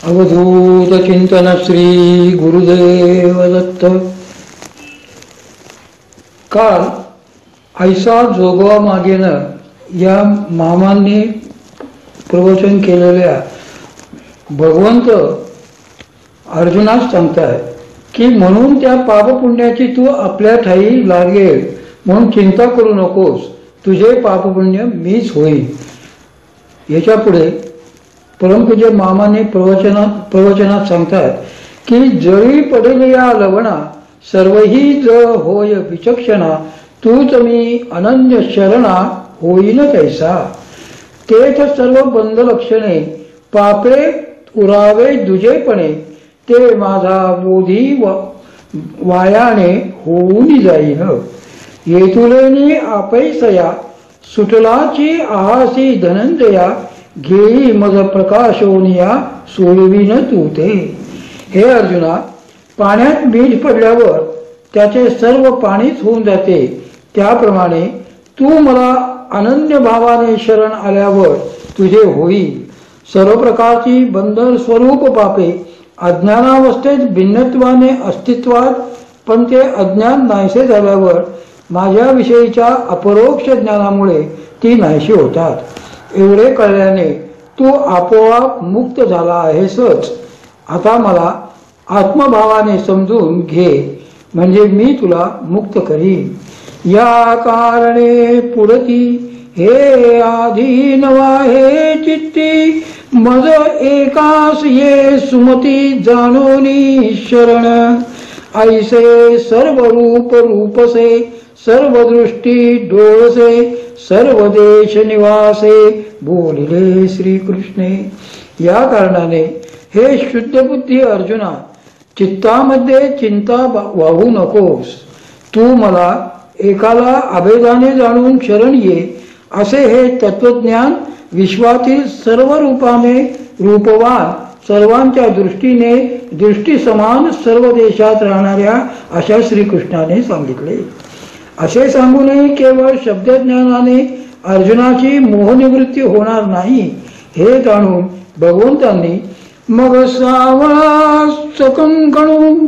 अवधूत चिंतन श्री गुरुदेव दत्त। काल ऐसा जोगवा मागेनं या मामांनी प्रवचन केलेल्या भगवंत अर्जुनास सांगताय की म्हणून त्या पापपुण्याची तू आपल्या ठाई लागेल म्हणून चिंता करू नकोस, तुझे पापपुण्य मीच होईल। याच्या पुढे परमपूज्य मामाने प्रवचनात सांगतात की जळी पडेल या लवणा सर्वही ज होय विचक्षणा, तूच मी अनन्य शरणा होईन तैसा। तेथ सर्व बंद लक्षणे पापे उरावे दुजेपणे, ते माझा बोधी वायाने होऊन जाईन। येतुलेनी आपैसया सुटलाची आहासी धनंजया, घेई मज प्रकाशोनिया सोडविन तू ते। हे अर्जुना, पाण्यात बीज पडल्यावर त्याचे सर्व पाणीच होऊन जाते, त्याप्रमाणे तू मला अनन्य भावाने शरण आल्यावर तुझे होईल। सर्व प्रकारची बंधन स्वरूप पापे अज्ञानावस्थेत भिन्नत्वाने अस्तित्वात, पण ते अज्ञान नाहीसे झाल्यावर माझ्याविषयीच्या अपरोक्ष ज्ञानामुळे ती नाहीशी होतात। एवढे कळल्याने तू आपोआप मुक्त झाला आहेसच। आता मला आत्मभावाने समजून घे, म्हणजे मी तुला मुक्त करीन। या कारणे पुढती हे आधीन वाहे चित्ती, मज एकास ये सुमती जाणोनी शरण। ऐसे सर्व रूप रूपसे सर्व दृष्टी डोळसे, सर्व देश निवासे बोलिले श्रीकृष्णे। या कारणाने हे शुद्ध बुद्धी अर्जुना, चित्तामध्ये चिंता वाहू नकोस। तू मला एकाला अभेदाने जाणून शरण ये, असे हे तत्वज्ञान विश्वातील सर्व रूपाने रूपवान, सर्वांच्या दृष्टीने दृष्टी समान, सर्व देशात राहणाऱ्या अशा श्रीकृष्णाने सांगितले। असे सांगूनही केवळ शब्दज्ञानाने अर्जुनाची मोहनिवृत्ती होणार नाही, हे जाणून भगवंतांनी मग सावळा सकंकणू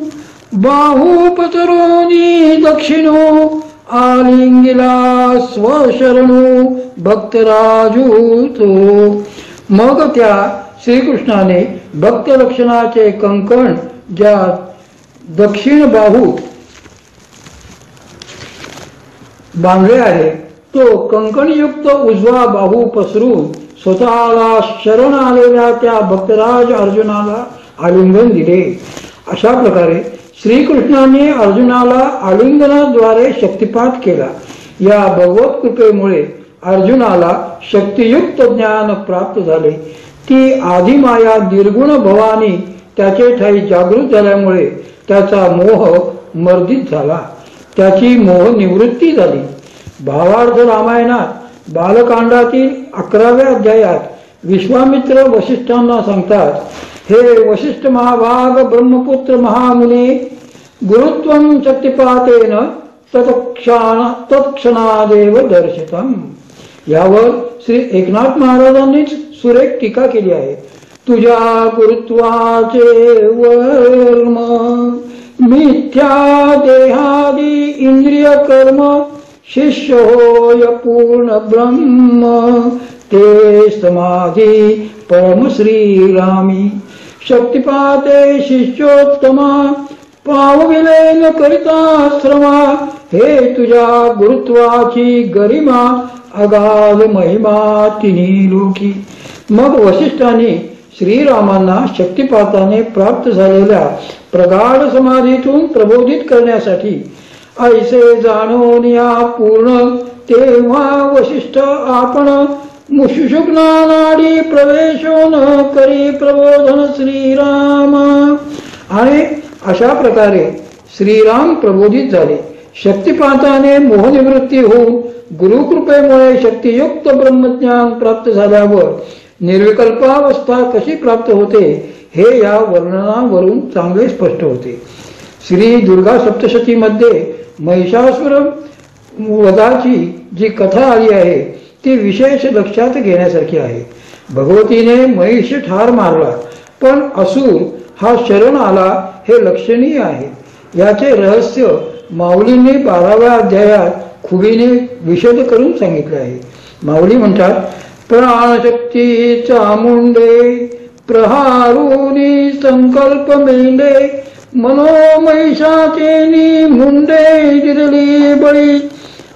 बाहुपतरोनी दक्षिणो, आलिंगिला स्वशरणू भक्तराजू तो। मग त्या श्रीकृष्णाने भक्त लक्षणाचे कंकण ज्या दक्षिण बाहू बांधले आहे, तो कंकणयुक्त उजवा बाहू पसरून स्वतःला शरण आलेल्या त्या भक्तराज अर्जुनाला आलिंगन दिले। अशा प्रकारे श्रीकृष्णाने अर्जुनाला आलिंगनाद्वारे शक्तिपात केला। या भगवत कृपेमुळे अर्जुनाला शक्तियुक्त ज्ञान प्राप्त झाले। ती आदिमाया निर्गुण भवानी त्याचे ठाई जागृत झाल्यामुळे त्याचा मोह मर्दित झाला, त्याची मोह निवृत्ती झाली। भावार्थ रामायणात बालकांडातील 11व्या अध्यायात विश्वामित्र वसिष्ठांना सांगतात, हे वसिष्ठ महाभाग ब्रह्मपुत्र महामुने, गुरुत्वं शक्तिपातेन तत्क्षणादेव दर्शितम्। यावर श्री एकनाथ महाराजांनीच सुरेख टीका केली आहे। तुझ्या गुरुत्वाचे वर्म मिथ्या देहादी इंद्रिय कर्म, शिष्य होय पूर्ण ब्रह्म ते समाधी परम श्रीरामी। शक्तिपाते शिष्योत्तमा पावविले न करिता श्रमा, हे तुझ्या गुरुत्वाची गरिमा अगाध महिमा तिन्ही लोकी। मग वसिष्ठांनी श्रीरामांना शक्तिपाताने प्राप्त झालेल्या प्रगाढ समाधीतून प्रबोधित करण्यासाठी ऐसे जाणून या पूर्ण, तेव्हा वसिष्ठ आपण मुशुशुग्नानाडी प्रवेशो न करी प्रबोधन श्रीराम। आणि अशा प्रकारे श्रीराम प्रबोधित झाले। शक्तिपाताने मोहनिवृत्ती होऊन गुरुकृपेमुळे शक्तियुक्त ब्रह्मज्ञान प्राप्त झाल्यावर निर्विकल्पावस्था कशी प्राप्त होते, हे या वर्णनावरून चांगले स्पष्ट होते। श्री दुर्गा सप्तशतीमध्ये महिषासुर वधाची जी कथा आली आहे ती विशेष लक्षात घेण्यासारखी आहे। भगवतीने महिष ठार मारला, पण असुर हा शरण आला हे लक्षणीय आहे. याचे रहस्य माऊलींनी 12व्या अध्यायात खुबीने विशद करून सांगितले आहे. माऊली म्हणतात, प्राणशक्ती चामुंडे प्रहारुनी संकल्प मेंढे मनोमहिषाचे मुंडे दिरली बळी.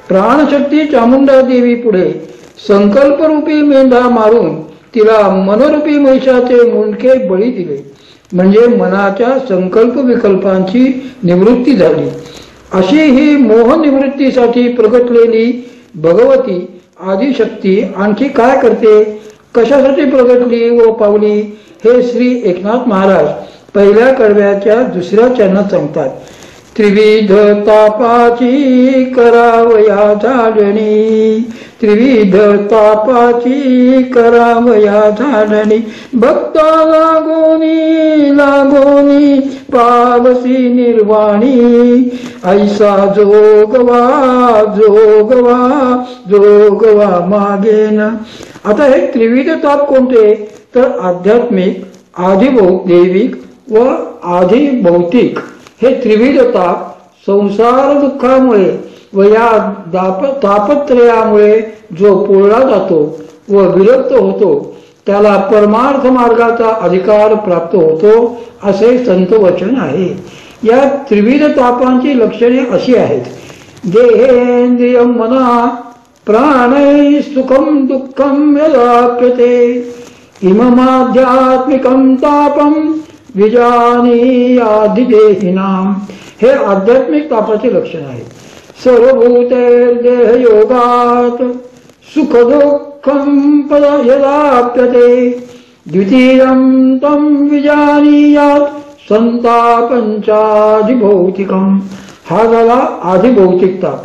प्राणशक्ती चामुंडा देवी पुढे संकल्परूपी मेंढा मारून तिला मनोरूपी महिषाचे मुंडके बळी दिले. म्हणजे मनाच्या संकल्प विकल्पांची निवृत्ती झाली. अशी ही मोह निवृत्तीसाठी प्रगटलेली भगवती आदिशक्ती आणखी काय करते, कशासाठी प्रगटली व पावली, हे श्री एकनाथ महाराज पहिल्या कडव्याच्या 2ऱ्या चरणात सांगतात. त्रिविध तापाची करावया झाडणी, त्रिविध तापाची करावया झाडणी, भक्ता लागोनी लागोनी पावसी निर्वाणी, ऐसा जोगवा जोगवा जोगवा मागेन. आता हे त्रिविध ताप कोणते, तर आध्यात्मिक, आधिदैविक व आधिभौतिक हे त्रिविध ताप संसार दुःखामुळे व या तापत्रयामुळे जो पोळला जातो व विरक्त होतो त्याला परमार्थ मार्गाचा अधिकार प्राप्त होतो असे संत वचन आहे. या त्रिविध तापांची लक्षणे अशी आहेत. देहेंद्रिय मना प्राणै सुखम दुःखम यदाप्यते इममाध्यात्मिकं तापम विजानी आदिदेहिनाम. हे आध्यात्मिक तापाचे लक्षण आहे. सर्वभूतेर्देह योगात सुख दुःखम पद यदाप्यते द्वितीयं तं विजानीयात संतापंचाधिभौतिकम. हा झाला आधिभौतिक ताप.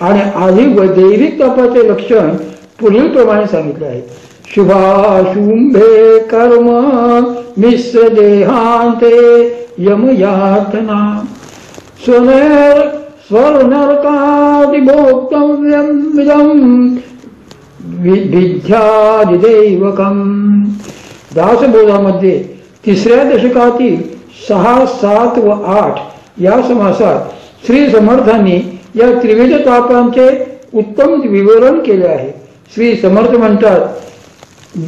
आणि आधिदैविक तापाचे लक्षण पुढील प्रमाणे सांगितले आहे. शुभाशुंभे कर्म मिश्र देहांते यमयातना स्वर्नरकादिभोक्तव्यं विदं विद्यादिदैवकम. दासबोधामध्ये 3ऱ्या दशकातील 6, 7 व 8 या समासात श्री समर्थांनी या त्रिविध तापांचे उत्तम विवरण केले आहे. श्री समर्थ म्हणतात,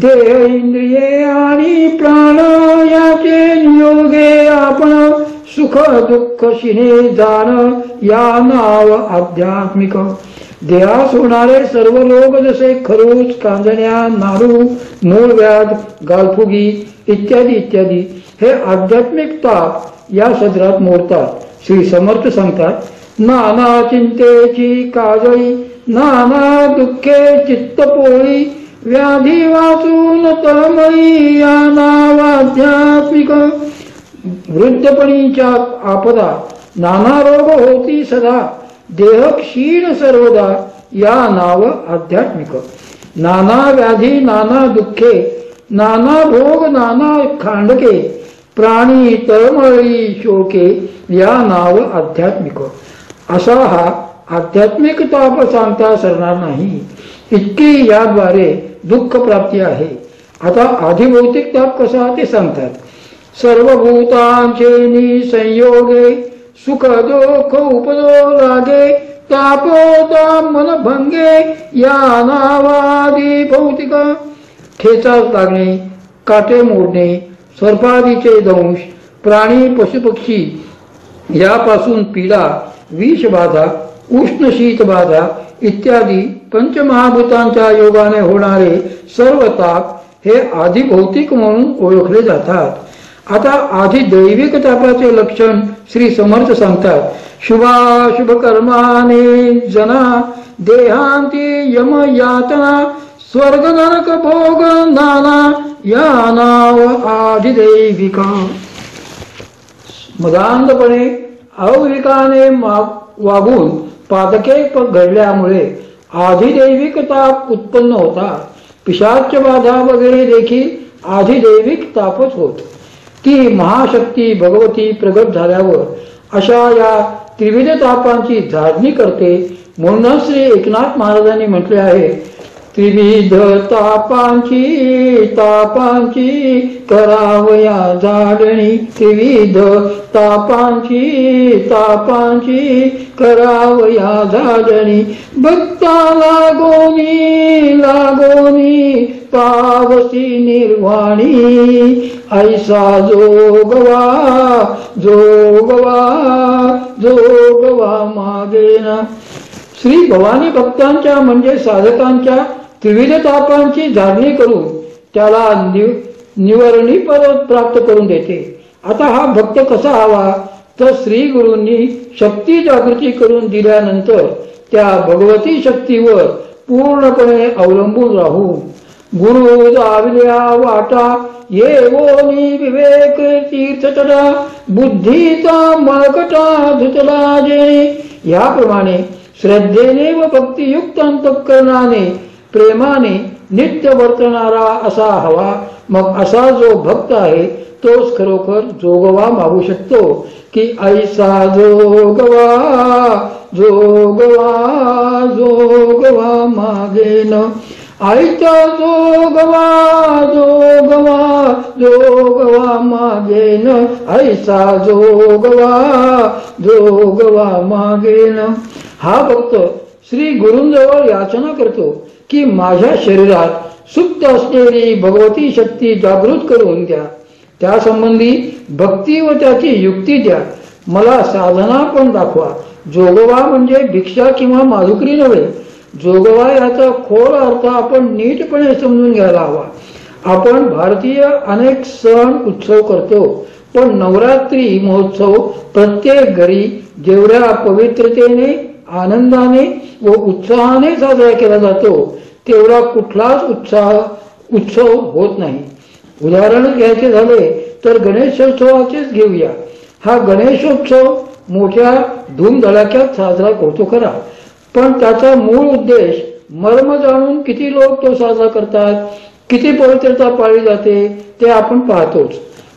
देह इंद्रिये आणि प्राण याचे नियोगे आपण सुख दुःख शिने जाण या नाव आध्यात्मिक. देहास होणारे सर्व रोग जसे खरूच, कांजण्या, नारू, मूळव्याध, गालफुगी इत्यादी इत्यादी हे आध्यात्मिक ताप या सदरात मोडतात. श्री समर्थ सांगतात, नाना चिंतेची काजळी नाना दुःखे चित्तपोळी व्याधी वाचून तळमळी या नाव आध्यात्मिक. वृद्धपणीच्या आपदा नाना रोग होती सदा देह क्षीण सर्वदा या नाव आध्यात्मिक. नाना व्याधी नाना दुःखे नाना भोग नाना खांडके प्राणी तळमळी शोके या नाव आध्यात्मिक. असा हा आध्यात्मिक ताप सांगता सरणार नाही, इतकी याद्वारे दुःख प्राप्ती आहे. आता आधिभौतिक ताप कसा ते सांगतात. सर्वभूतांचे संयोगे सुख दुःख उपदो लागे तापोताप मन भंगे या नावादी भौतिक. ठेचाच लागणे, काटे मोडणे, सर्पादीचे दंश, प्राणी पशुपक्षी यापासून पीडा, विषबाधा, उष्ण शीत बाधा इत्यादी पंचमहाभूतांच्या योगाने होणारे सर्व ताप हे आधिभौतिक म्हणून ओळखले जातात. आता आधिदैविक तापाचे लक्षण श्री समर्थ सांगतात. शुभाशुभ कर्माने जना देहांती यम यातना स्वर्ग नरक भोग नाना या नाव आधिदैविक. मदांधपणे अविवेकाने वागून पातके घडल्यामुळे आधिदैविक ताप उत्पन्न होता. पिशाच बाधा वगैरे देखील आधिदैविक तापच होत. ती महाशक्ती भगवती प्रगट झाल्यावर अशा या त्रिविध तापांची झाडणी करते. म्हणून श्री एकनाथ महाराजांनी म्हटले आहे, त्रिविध तापांची करावया झाडणी, त्रिविध तापांची करावया झाडणी, भक्ता लागोनी पावसी निर्वाणी, ऐसा जोगवा मागेना. श्री भवानी भक्तांच्या म्हणजे साधकांच्या त्रिविध तापांची झाडणी करून त्याला निवारणी पद प्राप्त करून देते. आता हा भक्त कसा हवा, तर श्री गुरूंनी शक्ती जागृती करून दिल्यानंतर त्या भगवती शक्तीवर पूर्णपणे अवलंबून राहून गुरु दाविल्या वाटा येवोनी विवेक तीर्थतडा, बुद्धीचा मळकटा धुतला जेणे. याप्रमाणे श्रद्धेने व भक्तियुक्त अंतःकरणाने प्रेमाने नित्य वर्तणारा असा हवा. मग असा जो भक्त आहे तोच खरोखर जोगवा मागू शकतो की ऐसा जोगवा मागेन. ऐसा जोगवा मागेन, ऐसा जोगवा मागेन. हा भक्त श्री गुरूंजवळ याचना करतो की माझ्या शरीरात सुप्त असलेली भगवती शक्ती जागृत करून द्या, त्यासंबंधी भक्ती व त्याची युक्ती द्या, मला साधना पण दाखवा. जोगवा म्हणजे भिक्षा किंवा मालुकरी नव्हे. जोगवा याचा खोल अर्थ आपण नीटपणे समजून घ्यायला हवा. आपण भारतीय अनेक सण उत्सव करतो, पण नवरात्री महोत्सव प्रत्येक घरी जेवढ्या पवित्रतेने आनंदाने व उत्साहाने साजरा केला जातो तेवढा कुठलाच उत्सव होत नाही. उदाहरण घ्यायचे झाले तर गणेशोत्सवाचेच घेऊया. हा गणेशोत्सव मोठ्या धूमधडाक्यात साजरा होतो खरा, पण त्याचा मूळ उद्देश मर्म जाणून किती लोक तो साजरा करतात, किती पवित्रता पाळली जाते ते आपण पाहतोच.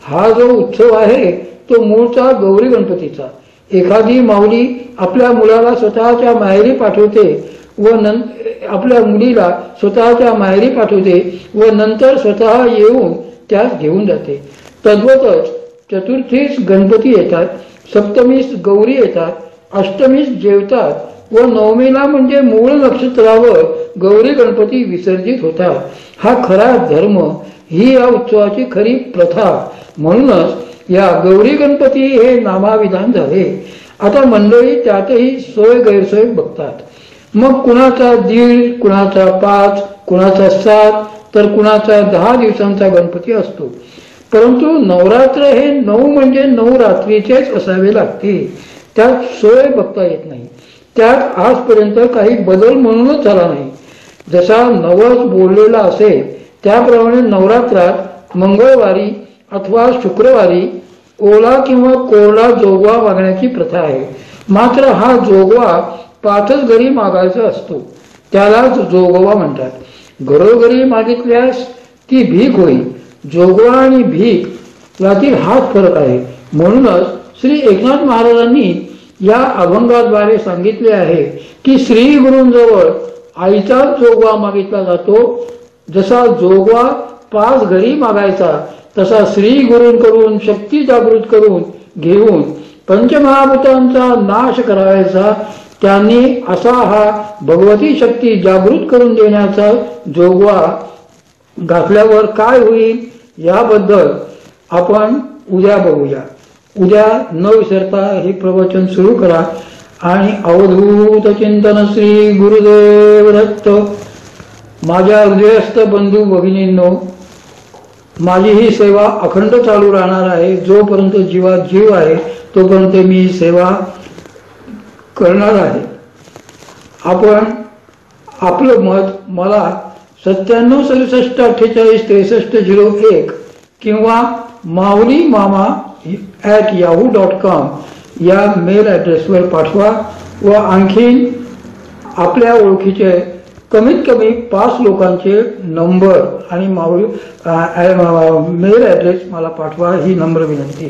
हा जो उत्सव आहे तो मूळचा गौरी गणपतीचा. एखादी माऊली आपल्या मुलाला स्वतःच्या माहेरी पाठवते व आपल्या मुलीला स्वतःच्या माहेरी पाठवते व नंतर स्वतः येऊन त्यास घेऊन जाते. तद्वतच चतुर्थीस गणपती येतात, सप्तमीस गौरी येतात, अष्टमीस जेवतात व नवमीला म्हणजे मूळ नक्षत्रावर गौरी गणपती विसर्जित होतात. हा खरा धर्म, ही या उत्सवाची खरी प्रथा. म्हणूनच या गौरी गणपती हे नामाविधान झाले. आता मंडळी त्यातही सोय गैरसोय बघतात. मग कुणाचा 1.5, कुणाचा 5, कुणाचा 7 तर कुणाचा 10 दिवसांचा गणपती असतो. परंतु नवरात्र हे 9 म्हणजे 9 रात्रीचेच असावे लागते. त्यात सोय बघता येत नाही. त्यात आजपर्यंत काही बदल म्हणूनच झाला नाही. जसा नवस बोललेला असेल त्याप्रमाणे नवरात्रात मंगळवारी अथवा शुक्रवारी ओला किंवा कोरडा जोगवा मागण्याची प्रथा आहे. मात्र हा जोगवा 5च घरी मागायचा असतो, त्यालाच जोगवा म्हणतात. घरोघरी मागितल्यास ती भीक होईल. जोगवा आणि भीक यातील हाच फरक आहे. म्हणूनच श्री एकनाथ महाराजांनी या अभंगाद्वारे सांगितले आहे की श्री गुरूंजवळ आईचाच जोगवा मागितला जातो. जसा जोगवा 5 घरी मागायचा तसा श्री गुरूंकडून शक्ती जागृत करून घेऊन पंचमहाभूतांचा नाश करायचा. त्यांनी असा हा भगवती शक्ती जागृत करून देण्याचा जोगवा घातल्यावर काय होईल याबद्दल आपण उद्या बघूया. उद्या न विसरता हे प्रवचन सुरू करा आणि अवधूत चिंतन श्री गुरुदेव दत्त. माझ्या हृदयस्थ बंधू भगिनींनो, माझी ही सेवा अखंड चालू राहणार आहे. जोपर्यंत जीवात जीव आहे तोपर्यंत मी सेवा करणार आहे. आपण आपलं मत मला 9767486301 किंवा maulima@yahoo.com या मेल ॲड्रेसवर पाठवा व आणखीन आपल्या ओळखीचे कमीत कमी 5 लोकांचे नंबर आणि मेल ॲड्रेस मला पाठवा, ही नम्र विनंती.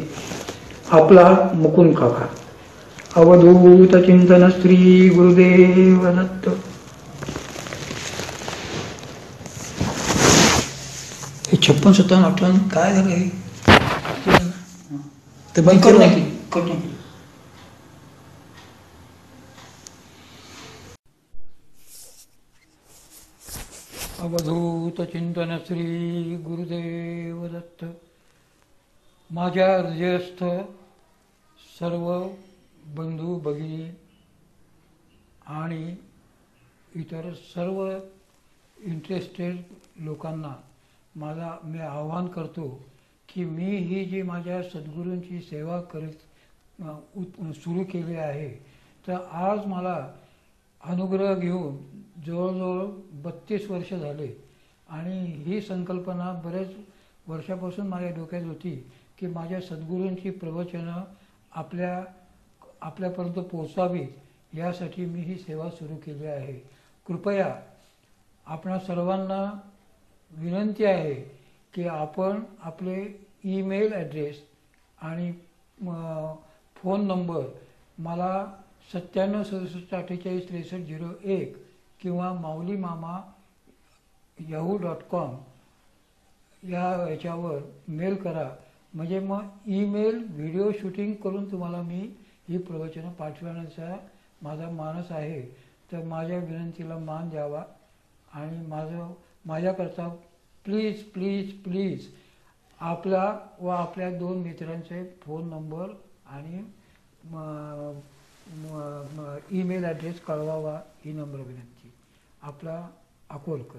आपला मुकुंद काका. अवधूत चिंतन श्री गुरुदेव दत्त. 56, 57, 58 काय झालं हे? ते बंद करू नये. अवधूत चिंतन श्री गुरुदेव दत्त. माझ्या हृदयस्थ सर्व बंधू भगिनी आणि इतर सर्व इंटरेस्टेड लोकांना मी आवाहन करतो की मी ही जी माझ्या सद्गुरूंची सेवा सुरू केली आहे, तर आज मला अनुग्रह घेऊन जवळजवळ 32 वर्ष झाले आणि ही संकल्पना बरेच वर्षापासून माझ्या डोक्यात होती की माझ्या सद्गुरूंची प्रवचनं आपल्यापर्यंत पोहोचावीत, यासाठी मी ही सेवा सुरू केली आहे. कृपया आपणा सर्वांना विनंती आहे की आपण आपले ईमेल ॲड्रेस आणि फोन नंबर मला 9767484301 किंवा mauliMama@yahoo.com याच्यावर मेल करा. म्हणजे मग ईमेल व्हिडिओ शूटिंग करून तुम्हाला मी ही प्रवचनं पाठवण्याचा माझा मानस आहे. तर माझ्या विनंतीला मान द्यावा आणि माझ्याकरता प्लीज प्लीज प्लीज आपला व आपल्या 2 मित्रांचे फोन नंबर आणि ईमेल ॲड्रेस कळवावा ही नम्र विनंती. आपला अकोलकर.